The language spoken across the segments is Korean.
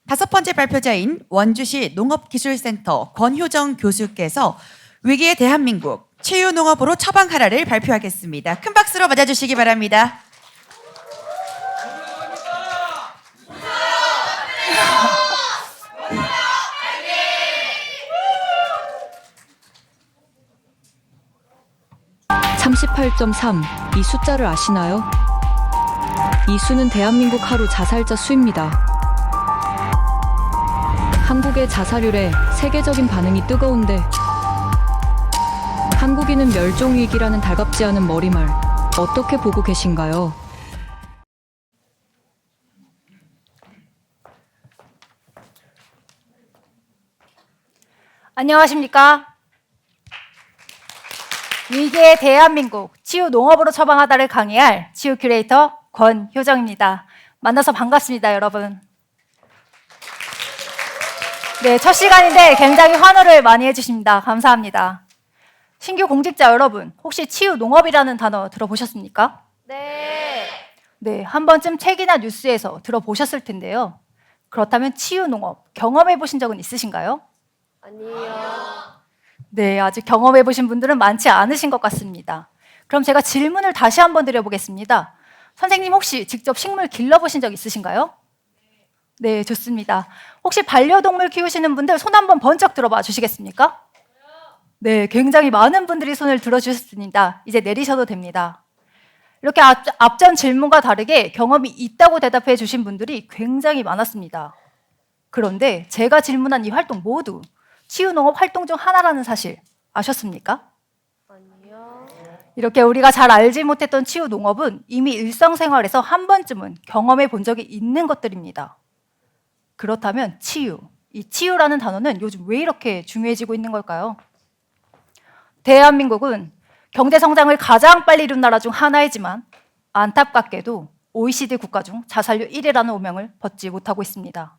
다섯 번째 발표자인 원주시 농업기술센터 권효정 교수께서 위기의 대한민국 치유농업으로 처방하라를 발표하겠습니다. 큰 박수로 맞아주시기 바랍니다. (38.3) 이 숫자를 아시나요? 이 수는 대한민국 하루 자살자 수입니다. 한국의 자살률에 세계적인 반응이 뜨거운데 한국인은 멸종위기라는 달갑지 않은 머리말 어떻게 보고 계신가요? 안녕하십니까? 위기의 대한민국 치유 농업으로 처방하다를 강의할 치유 큐레이터 권효정입니다. 만나서 반갑습니다, 여러분. 네, 첫 시간인데 굉장히 환호를 많이 해주십니다. 감사합니다. 신규 공직자 여러분, 혹시 치유 농업이라는 단어 들어보셨습니까? 네. 네, 한 번쯤 책이나 뉴스에서 들어보셨을 텐데요. 그렇다면 치유 농업 경험해 보신 적은 있으신가요? 아니요. 네, 아직 경험해 보신 분들은 많지 않으신 것 같습니다. 그럼 제가 질문을 다시 한번 드려보겠습니다. 선생님 혹시 직접 식물 길러보신 적 있으신가요? 네, 좋습니다. 혹시 반려동물 키우시는 분들 손 한번 번쩍 들어봐 주시겠습니까? 네, 굉장히 많은 분들이 손을 들어주셨습니다. 이제 내리셔도 됩니다. 이렇게 앞전 질문과 다르게 경험이 있다고 대답해 주신 분들이 굉장히 많았습니다. 그런데 제가 질문한 이 활동 모두 치유농업 활동 중 하나라는 사실 아셨습니까? 아니요. 이렇게 우리가 잘 알지 못했던 치유농업은 이미 일상생활에서 한 번쯤은 경험해 본 적이 있는 것들입니다. 그렇다면 치유, 이 치유라는 단어는 요즘 왜 이렇게 중요해지고 있는 걸까요? 대한민국은 경제 성장을 가장 빨리 이룬 나라 중 하나이지만 안타깝게도 OECD 국가 중 자살률 1위라는 오명을 벗지 못하고 있습니다.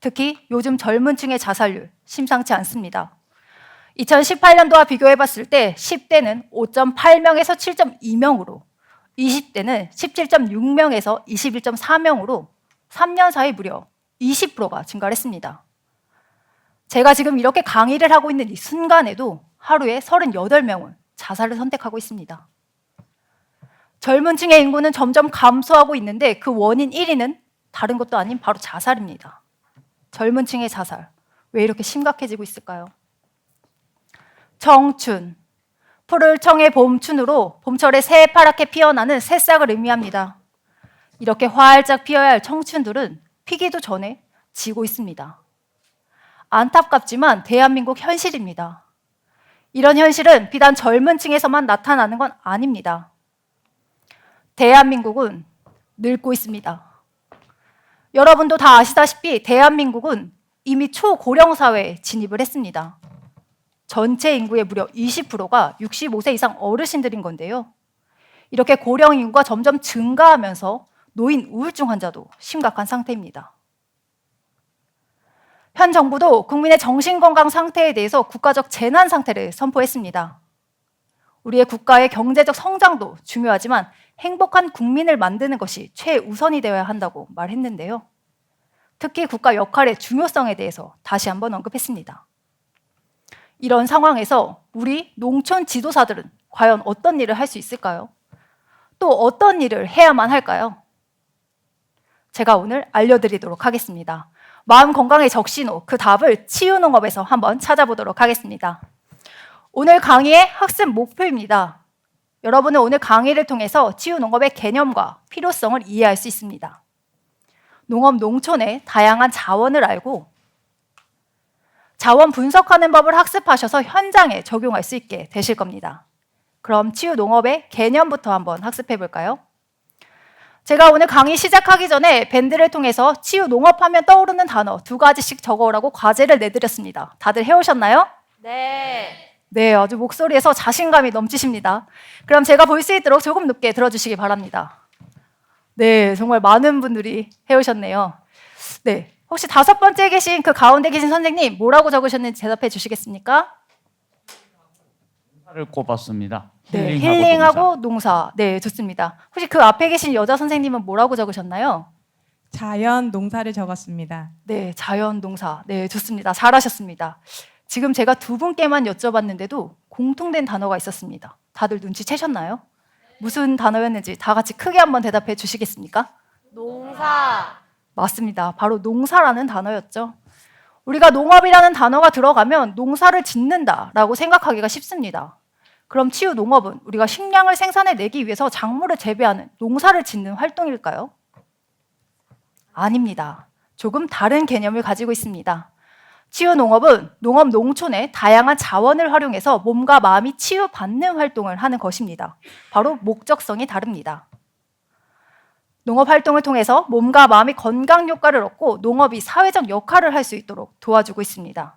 특히 요즘 젊은 층의 자살률 심상치 않습니다. 2018년도와 비교해봤을 때 10대는 5.8명에서 7.2명으로 20대는 17.6명에서 21.4명으로 3년 사이 무려 20%가 증가를 했습니다. 제가 지금 이렇게 강의를 하고 있는 이 순간에도 하루에 38명은 자살을 선택하고 있습니다. 젊은 층의 인구는 점점 감소하고 있는데 그 원인 1위는 다른 것도 아닌 바로 자살입니다. 젊은 층의 자살, 왜 이렇게 심각해지고 있을까요? 청춘, 푸를 청의 봄춘으로 봄철에 새파랗게 피어나는 새싹을 의미합니다. 이렇게 활짝 피어야 할 청춘들은 피기도 전에 지고 있습니다. 안타깝지만 대한민국 현실입니다. 이런 현실은 비단 젊은 층에서만 나타나는 건 아닙니다. 대한민국은 늙고 있습니다. 여러분도 다 아시다시피 대한민국은 이미 초고령 사회에 진입을 했습니다. 전체 인구의 무려 20%가 65세 이상 어르신들인 건데요. 이렇게 고령 인구가 점점 증가하면서 노인 우울증 환자도 심각한 상태입니다. 현 정부도 국민의 정신건강 상태에 대해서 국가적 재난 상태를 선포했습니다. 우리의 국가의 경제적 성장도 중요하지만 행복한 국민을 만드는 것이 최우선이 되어야 한다고 말했는데요. 특히 국가 역할의 중요성에 대해서 다시 한번 언급했습니다. 이런 상황에서 우리 농촌 지도사들은 과연 어떤 일을 할 수 있을까요? 또 어떤 일을 해야만 할까요? 제가 오늘 알려드리도록 하겠습니다. 마음 건강의 적신호, 그 답을 치유농업에서 한번 찾아보도록 하겠습니다. 오늘 강의의 학습 목표입니다. 여러분은 오늘 강의를 통해서 치유농업의 개념과 필요성을 이해할 수 있습니다. 농업, 농촌의 다양한 자원을 알고 자원 분석하는 법을 학습하셔서 현장에 적용할 수 있게 되실 겁니다. 그럼 치유농업의 개념부터 한번 학습해 볼까요? 제가 오늘 강의 시작하기 전에 밴드를 통해서 치유농업하면 떠오르는 단어 2가지씩 적어오라고 과제를 내드렸습니다. 다들 해오셨나요? 네. 네, 아주 목소리에서 자신감이 넘치십니다. 그럼 제가 볼 수 있도록 조금 높게 들어주시기 바랍니다. 네, 정말 많은 분들이 해오셨네요. 네, 혹시 5번째 계신 그 가운데 계신 선생님 뭐라고 적으셨는지 대답해 주시겠습니까? 를 꼽았습니다. 네, 힐링하고 농사. 네, 좋습니다. 혹시 그 앞에 계신 여자 선생님은 뭐라고 적으셨나요? 자연 농사를 적었습니다. 네, 자연 농사. 네, 좋습니다. 잘하셨습니다. 지금 제가 두 분께만 여쭤봤는데도 공통된 단어가 있었습니다. 다들 눈치채셨나요? 무슨 단어였는지 다 같이 크게 한번 대답해 주시겠습니까? 농사. 맞습니다. 바로 농사라는 단어였죠. 우리가 농업이라는 단어가 들어가면 농사를 짓는다라고 생각하기가 쉽습니다. 그럼 치유 농업은 우리가 식량을 생산해내기 위해서 작물을 재배하는 농사를 짓는 활동일까요? 아닙니다. 조금 다른 개념을 가지고 있습니다. 치유 농업은 농업 농촌의 다양한 자원을 활용해서 몸과 마음이 치유받는 활동을 하는 것입니다. 바로 목적성이 다릅니다. 농업 활동을 통해서 몸과 마음이 건강 효과를 얻고 농업이 사회적 역할을 할 수 있도록 도와주고 있습니다.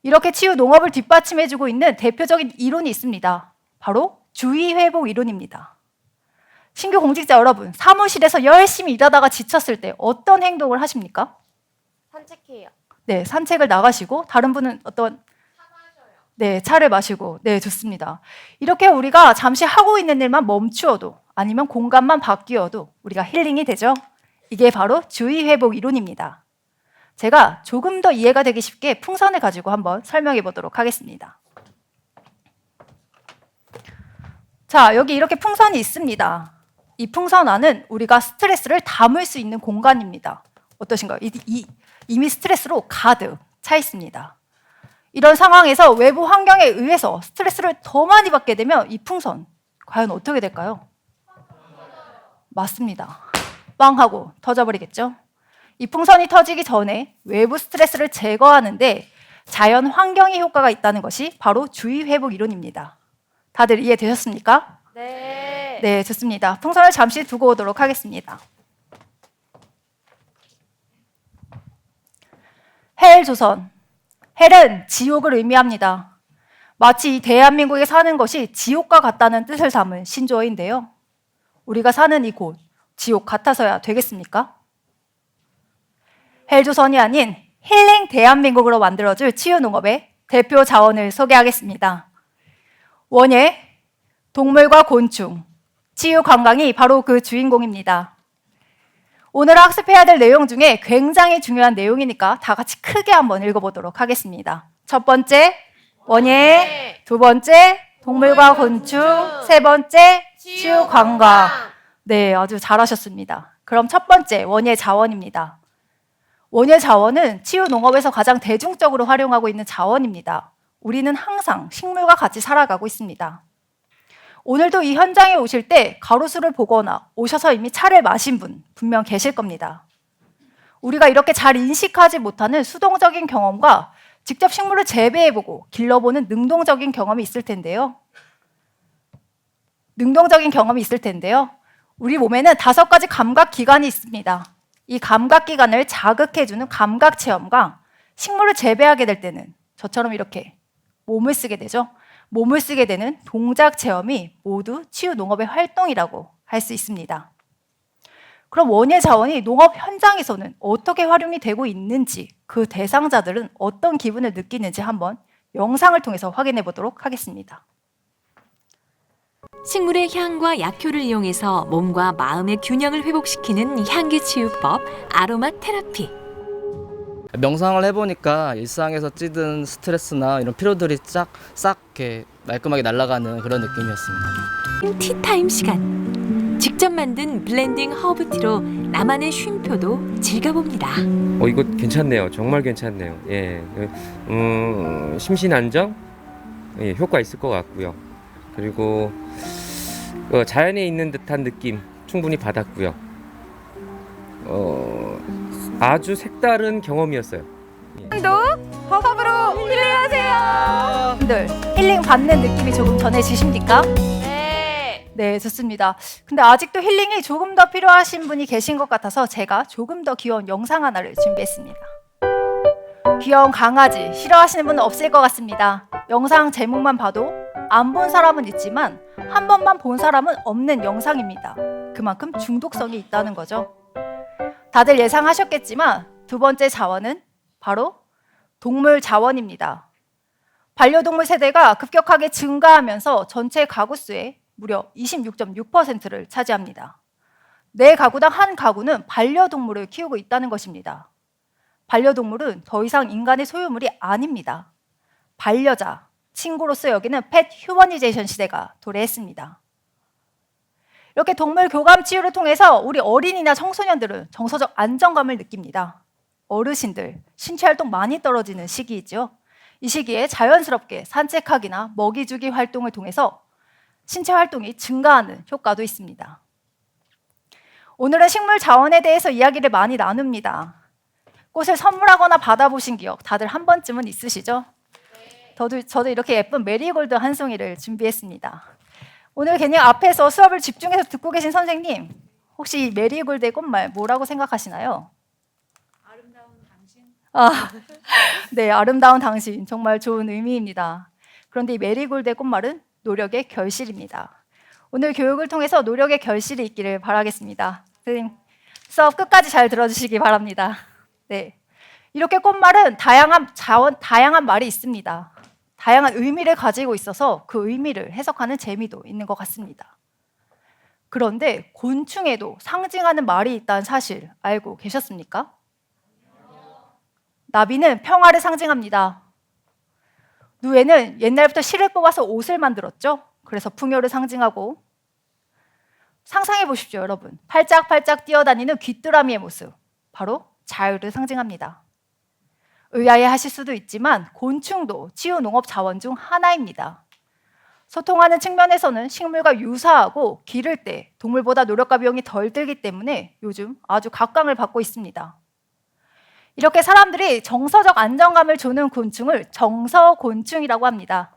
이렇게 치유 농업을 뒷받침해주고 있는 대표적인 이론이 있습니다. 바로 주의회복 이론입니다. 신규 공직자 여러분, 사무실에서 열심히 일하다가 지쳤을 때 어떤 행동을 하십니까? 산책해요. 네, 산책을 나가시고 다른 분은 어떤? 네, 차를 마시고. 네, 좋습니다. 이렇게 우리가 잠시 하고 있는 일만 멈추어도 아니면 공간만 바뀌어도 우리가 힐링이 되죠. 이게 바로 주의회복 이론입니다. 제가 조금 더 이해가 되기 쉽게 풍선을 가지고 한번 설명해 보도록 하겠습니다. 자, 여기 이렇게 풍선이 있습니다. 이 풍선 안은 우리가 스트레스를 담을 수 있는 공간입니다. 어떠신가요? 이미 스트레스로 가득 차 있습니다. 이런 상황에서 외부 환경에 의해서 스트레스를 더 많이 받게 되면 이 풍선 과연 어떻게 될까요? 맞습니다. 빵 하고 터져버리겠죠? 이 풍선이 터지기 전에 외부 스트레스를 제거하는데 자연 환경의 효과가 있다는 것이 바로 주의회복 이론입니다. 다들 이해되셨습니까? 네. 네, 좋습니다. 풍선을 잠시 두고 오도록 하겠습니다. 헬조선. 헬은 지옥을 의미합니다. 마치 이 대한민국에 사는 것이 지옥과 같다는 뜻을 담은 신조어인데요. 우리가 사는 이곳, 지옥 같아서야 되겠습니까? 헬조선이 아닌 힐링 대한민국으로 만들어줄 치유농업의 대표 자원을 소개하겠습니다. 원예, 동물과 곤충, 치유관광이 바로 그 주인공입니다. 오늘 학습해야 될 내용 중에 굉장히 중요한 내용이니까 다 같이 크게 한번 읽어보도록 하겠습니다. 첫 번째, 원예. 두 번째, 동물과 곤충. 세 번째, 치유관광. 네, 아주 잘하셨습니다. 그럼 첫 번째, 원예 자원입니다. 원예 자원은 치유 농업에서 가장 대중적으로 활용하고 있는 자원입니다. 우리는 항상 식물과 같이 살아가고 있습니다. 오늘도 이 현장에 오실 때 가로수를 보거나 오셔서 이미 차를 마신 분 분명 계실 겁니다. 우리가 이렇게 잘 인식하지 못하는 수동적인 경험과 직접 식물을 재배해보고 길러보는 능동적인 경험이 있을 텐데요. 우리 몸에는 5가지 감각 기관이 있습니다. 이 감각 기관을 자극해주는 감각 체험과 식물을 재배하게 될 때는 저처럼 이렇게 몸을 쓰게 되죠. 몸을 쓰게 되는 동작 체험이 모두 치유 농업의 활동이라고 할 수 있습니다. 그럼 원예 자원이 농업 현장에서는 어떻게 활용이 되고 있는지, 그 대상자들은 어떤 기분을 느끼는지 한번 영상을 통해서 확인해 보도록 하겠습니다. 식물의 향과 약효를 이용해서 몸과 마음의 균형을 회복시키는 향기 치유법 아로마 테라피. 명상을 해보니까 일상에서 찌든 스트레스나 이런 피로들이 싹 이렇게 말끔하게 날아가는 그런 느낌이었습니다. 티타임 시간. 직접 만든 블렌딩 허브티로 나만의 쉼표도 즐겨봅니다. 이거 괜찮네요. 정말 괜찮네요. 예, 심신 안정, 예, 효과 있을 것 같고요. 그리고 자연에 있는 듯한 느낌 충분히 받았고요. 아주 색다른 경험이었어요. 허브로 힐링하세요. 분들 힐링 받는 느낌이 조금 전해지십니까? 네. 네, 좋습니다. 근데 아직도 힐링이 조금 더 필요하신 분이 계신 것 같아서 제가 조금 더 귀여운 영상 하나를 준비했습니다. 귀여운 강아지 싫어하시는 분은 없을 것 같습니다. 영상 제목만 봐도 안 본 사람은 있지만 한 번만 본 사람은 없는 영상입니다. 그만큼 중독성이 있다는 거죠. 다들 예상하셨겠지만 두 번째 자원은 바로 동물 자원입니다. 반려동물 세대가 급격하게 증가하면서 전체 가구 수의 무려 26.6%를 차지합니다. 내 가구당 한 가구는 반려동물을 키우고 있다는 것입니다. 반려동물은 더 이상 인간의 소유물이 아닙니다. 반려자, 친구로서 여기는 펫 휴머니제이션 시대가 도래했습니다. 이렇게 동물 교감 치유를 통해서 우리 어린이나 청소년들은 정서적 안정감을 느낍니다. 어르신들, 신체 활동 많이 떨어지는 시기이죠. 이 시기에 자연스럽게 산책하기나 먹이 주기 활동을 통해서 신체 활동이 증가하는 효과도 있습니다. 오늘은 식물 자원에 대해서 이야기를 많이 나눕니다. 꽃을 선물하거나 받아보신 기억 다들 한 번쯤은 있으시죠? 저도 이렇게 예쁜 메리골드 한 송이를 준비했습니다. 오늘 그냥 앞에서 수업을 집중해서 듣고 계신 선생님, 혹시 이 메리골드의 꽃말 뭐라고 생각하시나요? 아름다운 당신? 네, 아름다운 당신. 정말 좋은 의미입니다. 그런데 이 메리골드의 꽃말은 노력의 결실입니다. 오늘 교육을 통해서 노력의 결실이 있기를 바라겠습니다. 선생님, 수업 끝까지 잘 들어주시기 바랍니다. 네, 이렇게 꽃말은 다양한 말이 있습니다. 다양한 의미를 가지고 있어서 그 의미를 해석하는 재미도 있는 것 같습니다. 그런데 곤충에도 상징하는 말이 있다는 사실 알고 계셨습니까? 나비는 평화를 상징합니다. 누에는 옛날부터 실을 뽑아서 옷을 만들었죠. 그래서 풍요를 상징하고, 상상해 보십시오, 여러분. 팔짝팔짝 뛰어다니는 귀뚜라미의 모습, 바로 자유를 상징합니다. 의아해 하실 수도 있지만 곤충도 치유 농업 자원 중 하나입니다. 소통하는 측면에서는 식물과 유사하고 기를 때 동물보다 노력과 비용이 덜 들기 때문에 요즘 아주 각광을 받고 있습니다. 이렇게 사람들이 정서적 안정감을 주는 곤충을 정서곤충이라고 합니다.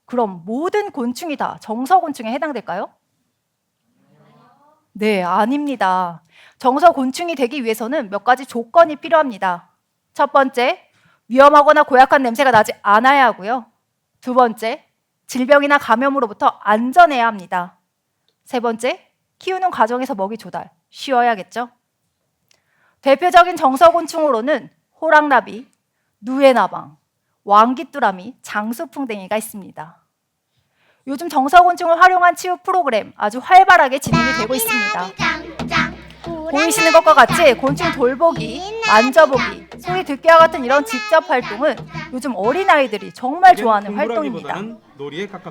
그럼 모든 곤충이 다 정서곤충에 해당될까요? 네, 아닙니다. 정서곤충이 되기 위해서는 몇 가지 조건이 필요합니다. 첫 번째, 위험하거나 고약한 냄새가 나지 않아야 하고요. 두 번째, 질병이나 감염으로부터 안전해야 합니다. 세 번째, 키우는 과정에서 먹이 조달, 쉬어야겠죠. 대표적인 정서곤충으로는 호랑나비, 누에나방, 왕귀뚜라미, 장수풍뎅이가 있습니다. 요즘 정서곤충을 활용한 치유 프로그램 아주 활발하게 진행이 되고 있습니다. 보이시는 것과 같이 곤충 돌보기, 만져보기, 소리 듣기와 같은 이런 직접 활동은 요즘 어린아이들이 정말 좋아하는 활동입니다.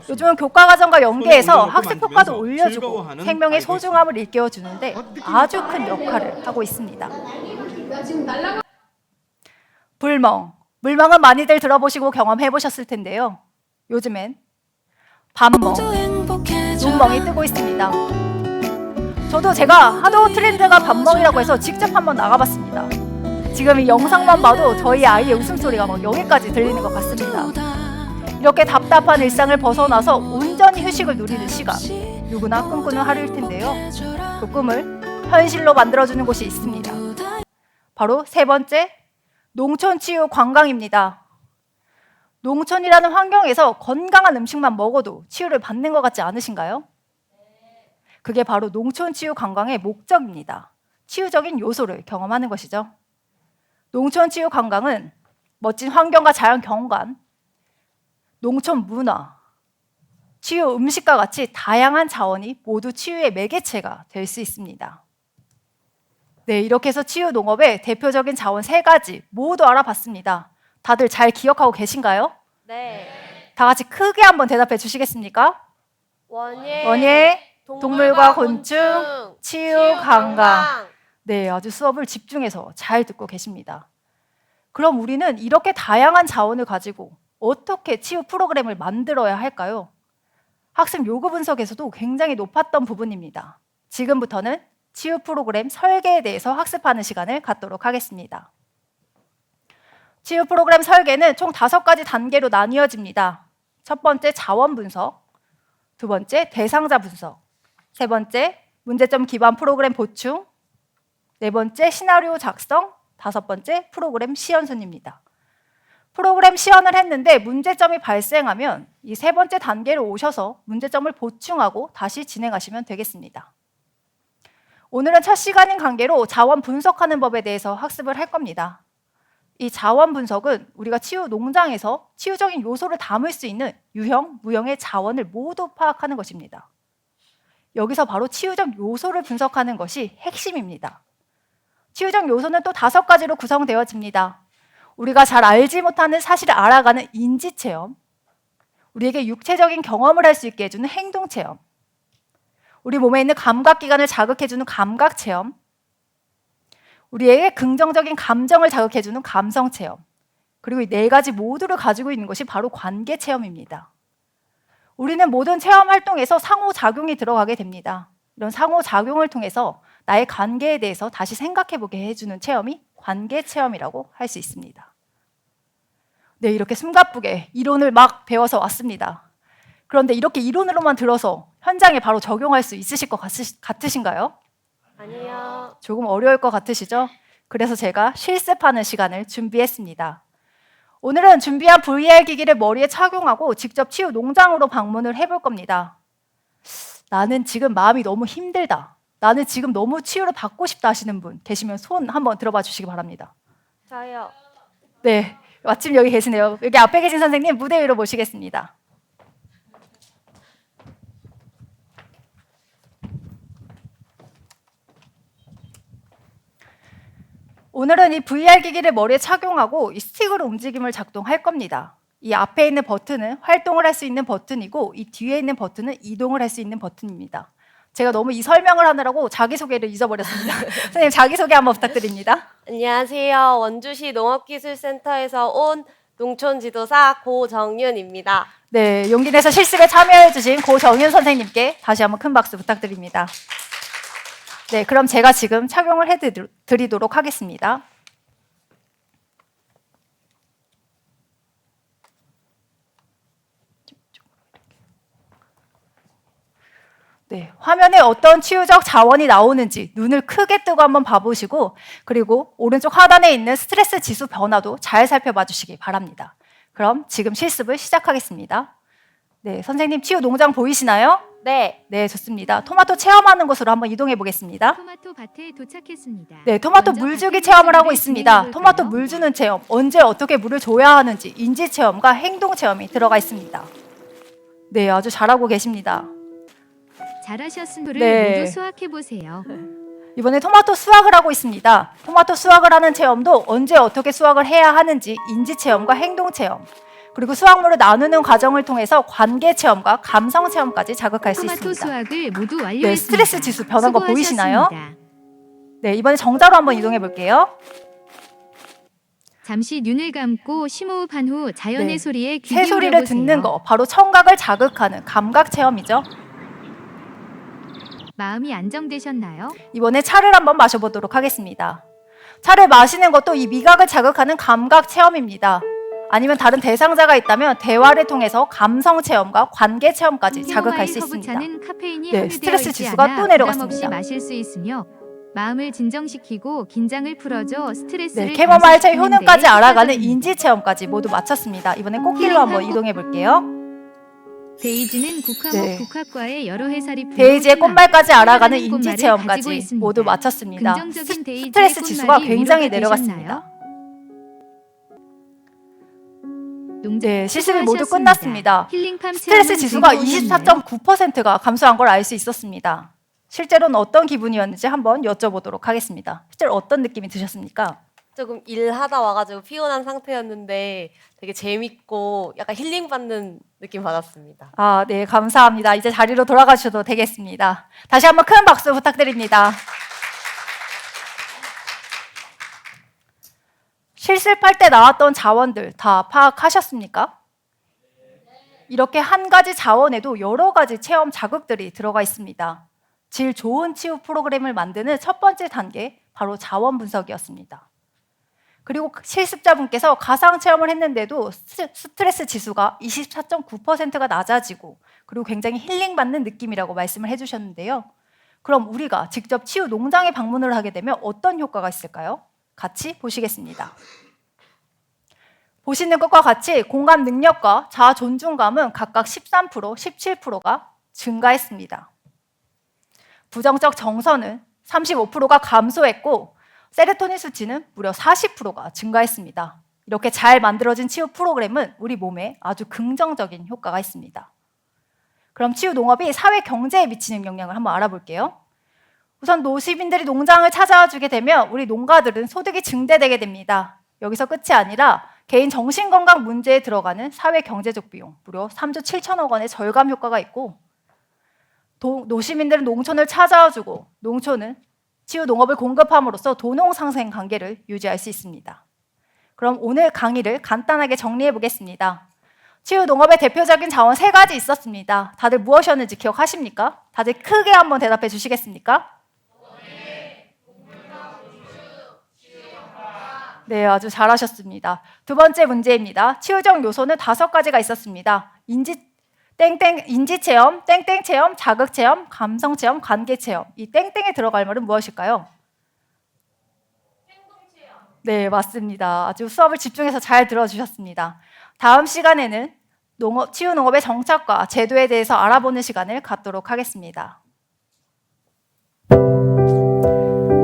요즘은 교과과정과 연계해서 학습 효과도 올려주고 생명의 소중함을 일깨워주는데 아주 큰 역할을 하고 있습니다. 불멍, 물멍은 많이들 들어보시고 경험해보셨을 텐데요. 요즘엔 밤멍, 눈멍이 뜨고 있습니다. 저도 제가 하도 트렌드가 밤멍이라고 해서 직접 한번 나가봤습니다. 지금 이 영상만 봐도 저희 아이의 웃음소리가 막 여기까지 들리는 것 같습니다. 이렇게 답답한 일상을 벗어나서 온전히 휴식을 누리는 시간, 누구나 꿈꾸는 하루일 텐데요. 그 꿈을 현실로 만들어주는 곳이 있습니다. 바로 세 번째, 농촌치유 관광입니다. 농촌이라는 환경에서 건강한 음식만 먹어도 치유를 받는 것 같지 않으신가요? 그게 바로 농촌치유 관광의 목적입니다. 치유적인 요소를 경험하는 것이죠. 농촌치유 관광은 멋진 환경과 자연 경관, 농촌 문화, 치유 음식과 같이 다양한 자원이 모두 치유의 매개체가 될 수 있습니다. 네, 이렇게 해서 치유 농업의 대표적인 자원 3가지 모두 알아봤습니다. 다들 잘 기억하고 계신가요? 네. 다 같이 크게 한번 대답해 주시겠습니까? 원예, 동물과 곤충, 치유 관광. 네, 아주 수업을 집중해서 잘 듣고 계십니다. 그럼 우리는 이렇게 다양한 자원을 가지고 어떻게 치유 프로그램을 만들어야 할까요? 학습 요구 분석에서도 굉장히 높았던 부분입니다. 지금부터는 치유 프로그램 설계에 대해서 학습하는 시간을 갖도록 하겠습니다. 치유 프로그램 설계는 총 5가지 단계로 나뉘어집니다. 첫 번째, 자원 분석. 두 번째, 대상자 분석. 세 번째, 문제점 기반 프로그램 보충. 네 번째, 시나리오 작성. 5번째, 프로그램 시연 순입니다. 프로그램 시연을 했는데 문제점이 발생하면 이 3번째 단계로 오셔서 문제점을 보충하고 다시 진행하시면 되겠습니다. 오늘은 첫 시간인 관계로 자원 분석하는 법에 대해서 학습을 할 겁니다. 이 자원 분석은 우리가 치유 농장에서 치유적인 요소를 담을 수 있는 유형, 무형의 자원을 모두 파악하는 것입니다. 여기서 바로 치유적 요소를 분석하는 것이 핵심입니다. 치유적 요소는 또 5가지로 구성되어집니다. 우리가 잘 알지 못하는 사실을 알아가는 인지체험, 우리에게 육체적인 경험을 할 수 있게 해주는 행동체험, 우리 몸에 있는 감각기관을 자극해주는 감각체험, 우리에게 긍정적인 감정을 자극해주는 감성체험, 그리고 이 4가지 모두를 가지고 있는 것이 바로 관계체험입니다. 우리는 모든 체험 활동에서 상호작용이 들어가게 됩니다. 이런 상호작용을 통해서 나의 관계에 대해서 다시 생각해보게 해주는 체험이 관계체험이라고 할 수 있습니다. 네, 이렇게 숨가쁘게 이론을 막 배워서 왔습니다. 그런데 이렇게 이론으로만 들어서 현장에 바로 적용할 수 있으실 것 같으신가요? 아니요. 조금 어려울 것 같으시죠? 그래서 제가 실습하는 시간을 준비했습니다. 오늘은 준비한 VR 기기를 머리에 착용하고 직접 치유 농장으로 방문을 해볼 겁니다. 나는 지금 마음이 너무 힘들다. 나는 지금 너무 치유를 받고 싶다 하시는 분 계시면 손 한번 들어봐 주시기 바랍니다. 저요. 네, 마침 여기 계시네요. 여기 앞에 계신 선생님 무대 위로 모시겠습니다. 오늘은 이 VR 기기를 머리에 착용하고 이 스틱으로 움직임을 작동할 겁니다. 이 앞에 있는 버튼은 활동을 할 수 있는 버튼이고 이 뒤에 있는 버튼은 이동을 할 수 있는 버튼입니다. 제가 너무 이 설명을 하느라고 자기소개를 잊어버렸습니다. 선생님 자기소개 한번 부탁드립니다. 안녕하세요. 원주시 농업기술센터에서 온 농촌지도사 고정윤입니다. 네, 용기 내서 실습에 참여해주신 고정윤 선생님께 다시 한번 큰 박수 부탁드립니다. 네, 그럼 제가 지금 착용을 해드리도록 하겠습니다. 네, 화면에 어떤 치유적 자원이 나오는지 눈을 크게 뜨고 한번 봐보시고 그리고 오른쪽 하단에 있는 스트레스 지수 변화도 잘 살펴봐 주시기 바랍니다. 그럼 지금 실습을 시작하겠습니다. 네, 선생님 치유 농장 보이시나요? 네. 네, 좋습니다. 토마토 체험하는 곳으로 한번 이동해 보겠습니다. 토마토 밭에 도착했습니다. 네, 토마토 먼저 물주기 밭을 체험을 하고 진행해 있습니다. 볼까요? 토마토 물 주는 체험, 언제 어떻게 물을 줘야 하는지 인지 체험과 행동 체험이 들어가 있습니다. 네, 아주 잘하고 계십니다. 잘하셨습니다. 네. 모두 수확해 보세요. 이번에 토마토 수확을 하고 있습니다. 토마토 수확을 하는 체험도 언제 어떻게 수확을 해야 하는지 인지 체험과 행동 체험, 그리고 수확물을 나누는 과정을 통해서 관계 체험과 감성 체험까지 자극할 수 토마토 있습니다. 수확을 모두 완료했습니다. 네, 스트레스 지수 변한 거 보이시나요? 수고하셨습니다. 네, 이번에 정자로 한번 이동해 볼게요. 잠시 눈을 감고 심호흡한 후 자연의 네. 소리에 귀 새 소리를 기울여보세요. 듣는 거, 바로 청각을 자극하는 감각 체험이죠. 마음이 안정되셨나요? 이번에 차를 한번 마셔보도록 하겠습니다. 차를 마시는 것도 이 미각을 자극하는 감각 체험입니다. 아니면 다른 대상자가 있다면 대화를 통해서 감성 체험과 관계 체험까지 자극할 수 있습니다. 허브차는 카페인이 네, 함유되어 스트레스 있지 지수가 않아 또 부담 내려갔습니다. 없이 마실 수 있으며 마음을 진정시키고 긴장을 풀어줘 스트레스를 네, 캐모마일차의 감소시키는 효능까지 데 알아가는 효과적입니다. 인지 체험까지 모두 마쳤습니다. 이번엔 꽃길로 한번 이동해 볼게요. 데이지는 국화목 네. 국화과의 여러 해살이 데이지의 꽃말까지 알아가는 꽃말을 인지 가지고 체험까지 있습니다. 모두 마쳤습니다. 긍정적인 데이지의 스트레스 지수가 꽃말이 굉장히 위로가 내려갔습니다. 농- 네, 실습이 모두 수고하셨습니다. 끝났습니다. 힐링팜 스트레스 체험은 지수가 즐거우셨나요? 24.9%가 감소한 걸 알 수 있었습니다. 실제로는 어떤 기분이었는지 한번 여쭤보도록 하겠습니다. 실제로 어떤 느낌이 드셨습니까? 조금 일하다 와가지고 피곤한 상태였는데 되게 재밌고 약간 힐링받는 느낌 받았습니다. 아, 네, 감사합니다. 이제 자리로 돌아가셔도 되겠습니다. 다시 한번 큰 박수 부탁드립니다. 실습할 때 나왔던 자원들 다 파악하셨습니까? 이렇게 한 가지 자원에도 여러 가지 체험 자극들이 들어가 있습니다. 질 좋은 치유 프로그램을 만드는 첫 번째 단계, 바로 자원 분석이었습니다. 그리고 실습자분께서 가상 체험을 했는데도 스트레스 지수가 24.9%가 낮아지고 그리고 굉장히 힐링받는 느낌이라고 말씀을 해주셨는데요. 그럼 우리가 직접 치유 농장에 방문을 하게 되면 어떤 효과가 있을까요? 같이 보시겠습니다. 보시는 것과 같이 공감 능력과 자아 존중감은 각각 13%, 17%가 증가했습니다. 부정적 정서는 35%가 감소했고 세로토닌 수치는 무려 40%가 증가했습니다. 이렇게 잘 만들어진 치유 프로그램은 우리 몸에 아주 긍정적인 효과가 있습니다. 그럼 치유 농업이 사회 경제에 미치는 영향을 한번 알아볼게요. 우선 노시민들이 농장을 찾아와 주게 되면 우리 농가들은 소득이 증대되게 됩니다. 여기서 끝이 아니라 개인 정신건강 문제에 들어가는 사회 경제적 비용 무려 3조 7천억 원의 절감 효과가 있고, 노시민들은 농촌을 찾아와 주고 농촌은 치유 농업을 공급함으로써 도농 상생 관계를 유지할 수 있습니다. 그럼 오늘 강의를 간단하게 정리해 보겠습니다. 치유 농업의 대표적인 자원 3가지 있었습니다. 다들 무엇이었는지 기억하십니까? 다들 크게 한번 대답해 주시겠습니까? 네, 아주 잘하셨습니다. 두 번째 문제입니다. 치유적 요소는 5가지가 있었습니다. 인지 체험, 땡땡 체험, 자극 체험, 감성 체험, 관계 체험. 이 땡땡에 들어갈 말은 무엇일까요? 행동 체험. 네, 맞습니다. 아주 수업을 집중해서 잘 들어주셨습니다. 다음 시간에는 치유 농업의 정착과 제도에 대해서 알아보는 시간을 갖도록 하겠습니다.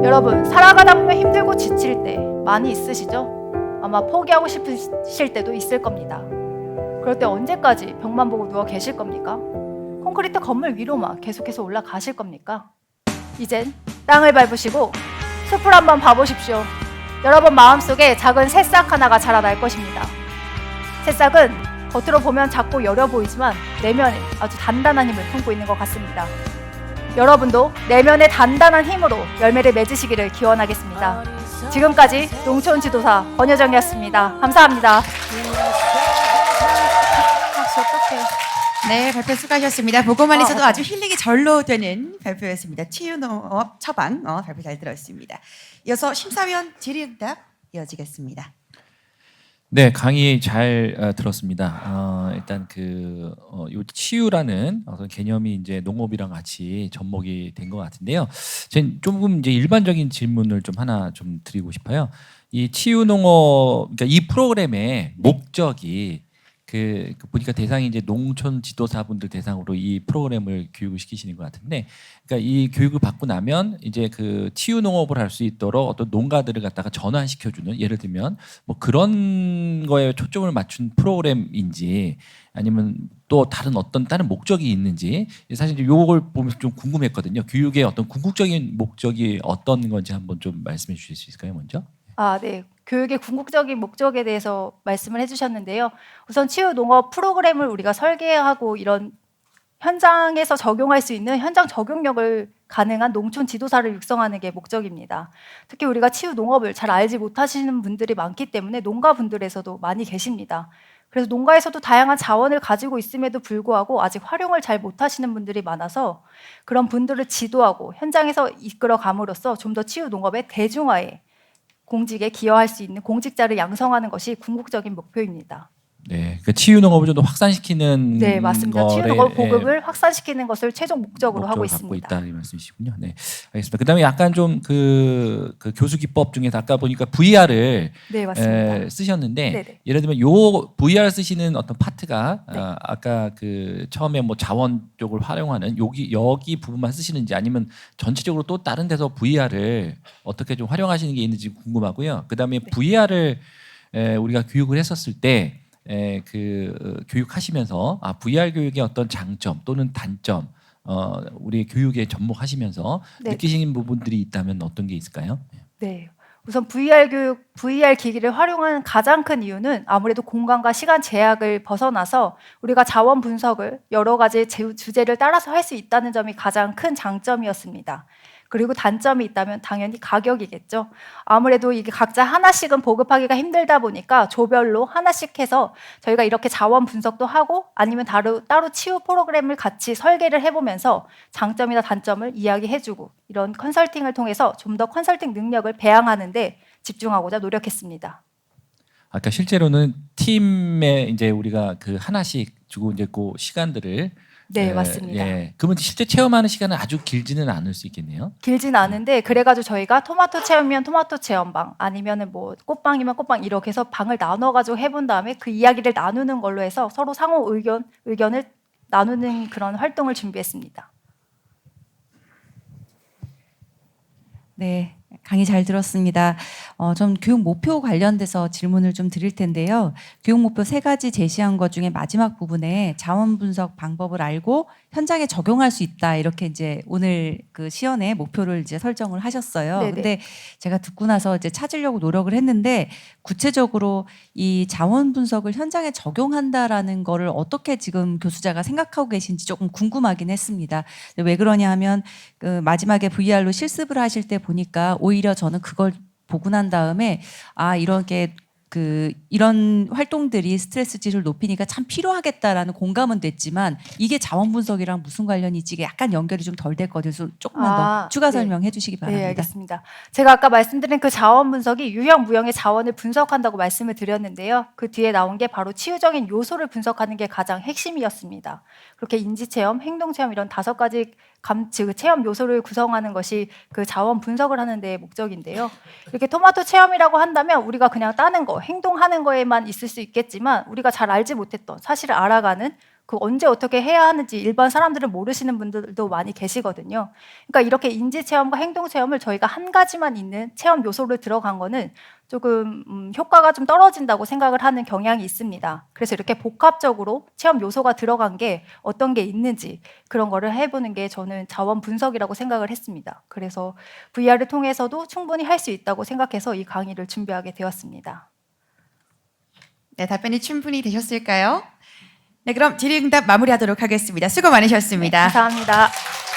여러분, 살아가다 보면 힘들고 지칠 때 많이 있으시죠? 아마 포기하고 싶으실 때도 있을 겁니다. 그럴 때 언제까지 벽만 보고 누워 계실 겁니까? 콘크리트 건물 위로만 계속해서 올라가실 겁니까? 이젠 땅을 밟으시고 숲을 한번 봐보십시오. 여러분 마음속에 작은 새싹 하나가 자라날 것입니다. 새싹은 겉으로 보면 작고 여려 보이지만 내면에 아주 단단한 힘을 품고 있는 것 같습니다. 여러분도 내면의 단단한 힘으로 열매를 맺으시기를 기원하겠습니다. 지금까지 농촌 지도사 권효정이었습니다. 감사합니다. 어떡해. 네, 발표 수고하셨습니다. 보고만 해서도 아주 힐링이 절로 되는 발표였습니다. 치유농업 처방 발표 잘 들었습니다. 이어서 심사위원 질의응답 이어지겠습니다. 네, 강의 잘 들었습니다. 일단 요 치유라는 어떤 개념이 이제 농업이랑 같이 접목이 된 것 같은데요. 저는 조금 이제 일반적인 질문을 좀 하나 좀 드리고 싶어요. 이 치유 농업, 그러니까 이 프로그램의 목적이 보니까 대상이 이제 농촌 지도사분들 대상으로 이 프로그램을 교육을 시키시는 것 같은데, 그러니까 이 교육을 받고 나면 이제 치유 농업을 할 수 있도록 어떤 농가들을 갖다가 전환시켜주는, 예를 들면 뭐 그런 거에 초점을 맞춘 프로그램인지 아니면 또 다른 목적이 있는지, 사실 이제 요걸 보면서 좀 궁금했거든요. 교육의 어떤 궁극적인 목적이 어떤 건지 한번 좀 말씀해 주실 수 있을까요, 먼저? 네. 교육의 궁극적인 목적에 대해서 말씀을 해주셨는데요. 우선 치유 농업 프로그램을 우리가 설계하고 이런 현장에서 적용할 수 있는 현장 적용력을 가능한 농촌 지도사를 육성하는 게 목적입니다. 특히 우리가 치유 농업을 잘 알지 못하시는 분들이 많기 때문에 농가분들에서도 많이 계십니다. 그래서 농가에서도 다양한 자원을 가지고 있음에도 불구하고 아직 활용을 잘 못하시는 분들이 많아서 그런 분들을 지도하고 현장에서 이끌어 감으로써 좀 더 치유 농업의 대중화에 공직에 기여할 수 있는 공직자를 양성하는 것이 궁극적인 목표입니다. 네, 그러니까 치유 농업을 좀 더 확산시키는 네, 맞습니다. 치유 농업 보급을 확산시키는 것을 최종 목적으로 하고 있습니다. 갖고 있다 이 말씀이시군요. 네, 알겠습니다. 그다음에 약간 좀 그 교수 기법 중에서 아까 보니까 VR을 네, 맞습니다. 쓰셨는데, 네네. 예를 들면 요 VR 쓰시는 어떤 파트가 네. 아까 처음에 뭐 자원 쪽을 활용하는 여기 부분만 쓰시는지, 아니면 전체적으로 또 다른 데서 VR을 어떻게 좀 활용하시는 게 있는지 궁금하고요. 그다음에 네. VR을 우리가 교육을 했었을 때 교육하시면서 VR 교육의 어떤 장점 또는 단점, 우리 교육에 접목하시면서 네. 느끼시는 부분들이 있다면 어떤 게 있을까요? 네. 우선 VR 기기를 활용하는 가장 큰 이유는 아무래도 공간과 시간 제약을 벗어나서 우리가 자원 분석을 여러 가지 주제를 따라서 할 수 있다는 점이 가장 큰 장점이었습니다. 그리고 단점이 있다면 당연히 가격이겠죠. 아무래도 이게 각자 하나씩은 보급하기가 힘들다 보니까 조별로 하나씩 해서 저희가 이렇게 자원 분석도 하고 아니면 따로 치유 프로그램을 같이 설계를 해보면서 장점이나 단점을 이야기해주고 이런 컨설팅을 통해서 좀 더 컨설팅 능력을 배양하는 데 집중하고자 노력했습니다. 아까 실제로는 팀에 이제 우리가 하나씩 주고 이제 그 시간들을 네, 맞습니다. 그러면 실제 체험하는 시간은 아주 길지는 않을 수 있겠네요. 길진 않은데 그래가지고 저희가 토마토 체험이면 토마토 체험방 아니면은 뭐 꽃방이면 꽃방 이렇게 해서 방을 나눠가지고 해본 다음에 그 이야기를 나누는 걸로 해서 서로 상호 의견을 나누는 그런 활동을 준비했습니다. 네, 강의 잘 들었습니다. 좀 교육 목표 관련돼서 질문을 좀 드릴 텐데요. 교육 목표 3가지 제시한 것 중에 마지막 부분에 자원 분석 방법을 알고 현장에 적용할 수 있다. 이렇게 이제 오늘 그 시연의 목표를 이제 설정을 하셨어요. 네네. 근데 제가 듣고 나서 이제 찾으려고 노력을 했는데 구체적으로 이 자원 분석을 현장에 적용한다라는 거를 어떻게 지금 교수자가 생각하고 계신지 조금 궁금하긴 했습니다. 왜 그러냐 하면 그 마지막에 VR로 실습을 하실 때 보니까 오히려 저는 그걸 보고 난 다음에 이렇게 이런 활동들이 스트레스 지수를 높이니까 참 필요하겠다라는 공감은 됐지만 이게 자원 분석이랑 무슨 관련이 있지? 이게 약간 연결이 좀 덜 됐거든요. 그래서 조금만 더 추가 설명해 주시기 바랍니다. 네, 알겠습니다. 제가 아까 말씀드린 그 자원 분석이 유형, 무형의 자원을 분석한다고 말씀을 드렸는데요. 그 뒤에 나온 게 바로 치유적인 요소를 분석하는 게 가장 핵심이었습니다. 그렇게 인지체험, 행동체험 이런 5가지 즉 체험 요소를 구성하는 것이 그 자원 분석을 하는 데의 목적인데요. 이렇게 토마토 체험이라고 한다면 우리가 그냥 따는 거, 행동하는 거에만 있을 수 있겠지만 우리가 잘 알지 못했던 사실을 알아가는 그 언제 어떻게 해야 하는지 일반 사람들은 모르시는 분들도 많이 계시거든요. 그러니까 이렇게 인지 체험과 행동 체험을 저희가 한 가지만 있는 체험 요소를 들어간 거는 조금 효과가 좀 떨어진다고 생각을 하는 경향이 있습니다. 그래서 이렇게 복합적으로 체험 요소가 들어간 게 어떤 게 있는지 그런 거를 해보는 게 저는 자원 분석이라고 생각을 했습니다. 그래서 VR을 통해서도 충분히 할 수 있다고 생각해서 이 강의를 준비하게 되었습니다. 네, 답변이 충분히 되셨을까요? 네, 그럼 질의응답 마무리하도록 하겠습니다. 수고 많으셨습니다. 네, 감사합니다.